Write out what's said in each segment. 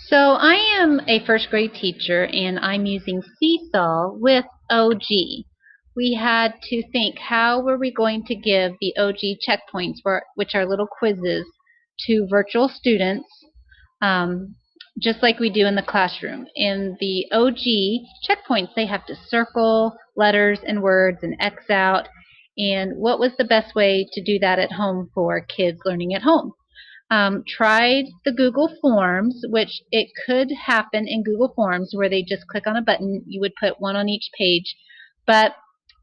So I am a first grade teacher and I'm using Seesaw with OG. We had to think, how were we going to give the OG checkpoints, which are little quizzes, to virtual students, um, just like we do in the classroom. In the OG checkpoints, they have to circle letters and words and X out. And what was the best way to do that at home for kids learning at home? Tried the Google Forms, which it could happen in Google Forms where they just click on a button. You would put one on each page, but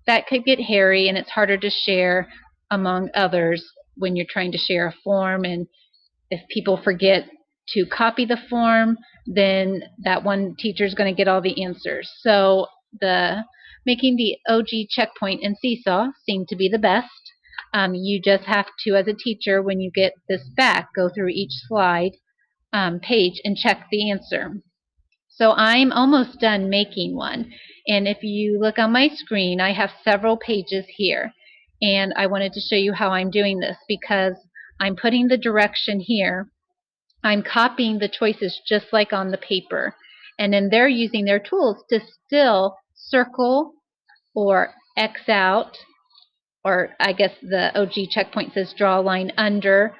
that could get hairy and it's harder to share among others when you're trying to share a form. And if people forget to copy the form, then that one teacher is going to get all the answers. So the making the OG checkpoint in Seesaw seemed to be the best. You just have to, as a teacher, when you get this back, go through each slide page and check the answer. So I'm almost done making one. And if you look on my screen, I have several pages here. And I wanted to show you how I'm doing this because I'm putting the direction here. I'm copying the choices just like on the paper. And then they're using their tools to still circle or X out, or I guess the OG checkpoint says draw a line under,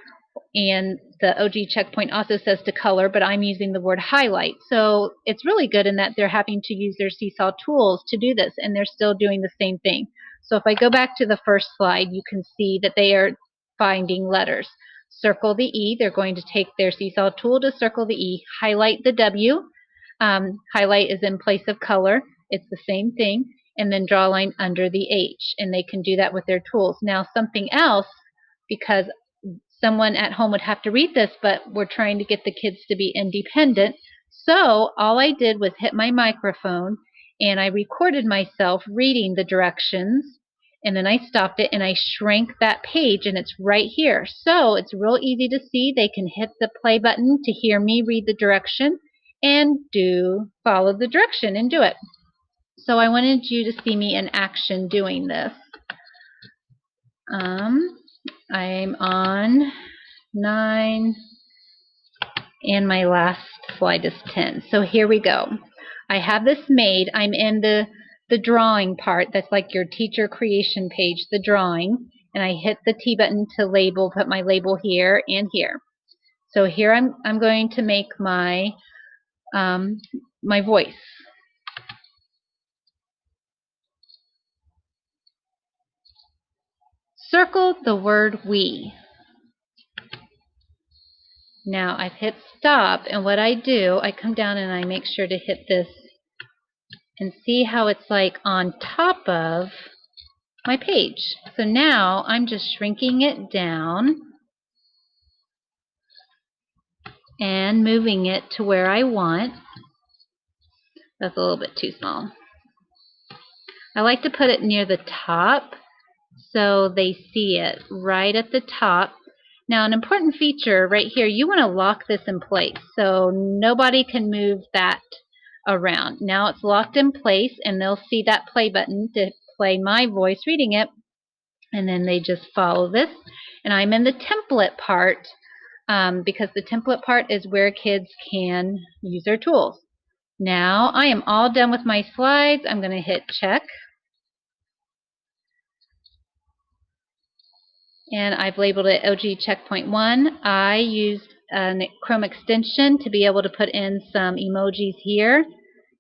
and the OG checkpoint also says to color, but I'm using the word highlight. So it's really good in that they're having to use their Seesaw tools to do this, and they're still doing the same thing. So if I go back to the first slide, you can see that they are finding letters. Circle the E. They're going to take their Seesaw tool to circle the E. Highlight the W. Highlight is in place of color. It's the same thing. And then draw a line under the H. And they can do that with their tools. Now something else, because someone at home would have to read this, but we're trying to get the kids to be independent. So all I did was hit my microphone and I recorded myself reading the directions, and then I stopped it and I shrank that page and it's right here. So it's real easy to see. They can hit the play button to hear me read the direction and follow the direction and do it. So I wanted you to see me in action doing this. I'm on 9, and my last slide is 10. So here we go. I have this made. I'm in the drawing part. That's like your teacher creation page, the drawing. And I hit the T button to label, put my label here and here. So here I'm going to make my my voice. Circle the word we. Now I've hit stop, and what I do, I come down and I make sure to hit this and see how it's like on top of my page. So now I'm just shrinking it down and moving it to where I want. That's a little bit too small. I like to put it near the top so they see it right at the top. Now an important feature right here, you want to lock this in place so nobody can move that around. Now it's locked in place and they'll see that play button to play my voice reading it, and then they just follow this. And I'm in the template part because the template part is where kids can use their tools. Now I am all done with my slides. I'm going to hit check. And I've labeled it OG Checkpoint 1. I used a Chrome extension to be able to put in some emojis here.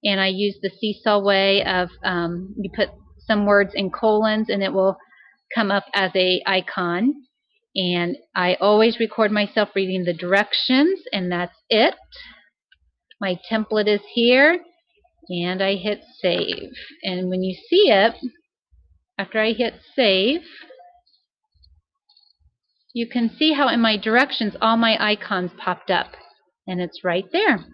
And I used the Seesaw way of you put some words in colons and it will come up as a icon. And I always record myself reading the directions, and that's it. My template is here, and I hit save. And when you see it, after I hit save, you can see how in my directions all my icons popped up, and it's right there.